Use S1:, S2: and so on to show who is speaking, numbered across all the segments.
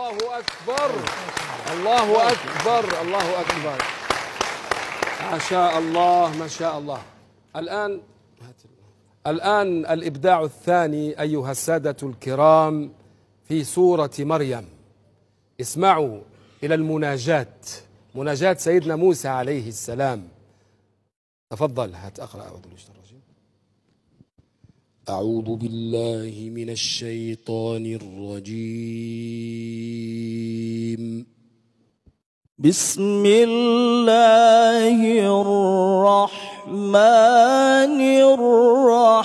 S1: الله أكبر، الله أكبر، الله أكبر، ما شاء الله ما شاء الله. الآن الإبداع الثاني أيها السادة الكرام في سورة مريم. اسمعوا إلى المناجات، مناجات سيدنا موسى عليه السلام. تفضل هات أقرأ. أعوذ بالله من الشيطان الرجيم.
S2: بسم الله الرحمن الرحيم.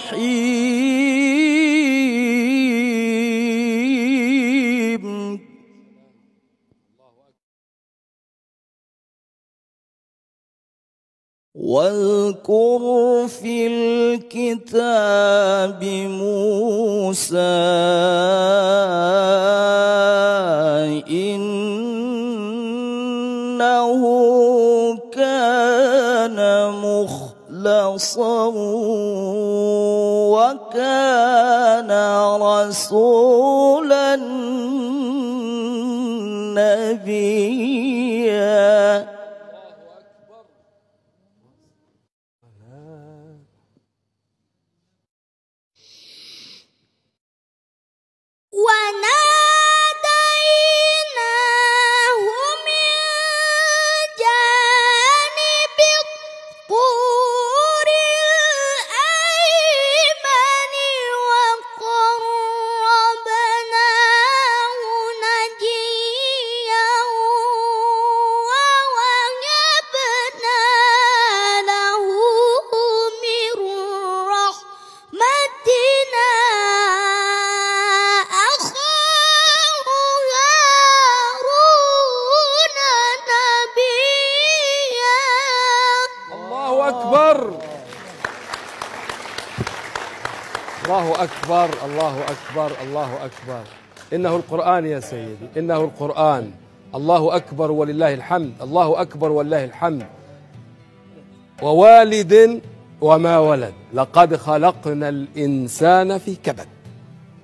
S2: واذكر في الكتاب موسى إنه كان مخلصا وكان رسولا نبيا.
S3: وناديناه من جانب الطور الأيمن وقربناه نجيا ووهبنا له من رحمتنا
S1: الله أكبر، الله أكبر، الله أكبر. إنه القرآن يا سيدي، إنه القرآن. الله أكبر ولله الحمد، الله أكبر ولله الحمد. ووالد وما ولد، لقد خلقنا الإنسان في كبد.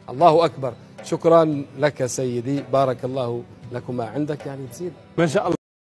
S1: الله أكبر. شكرا لك سيدي، بارك الله لكما. عندك يعني تزيد؟
S4: ما شاء الله.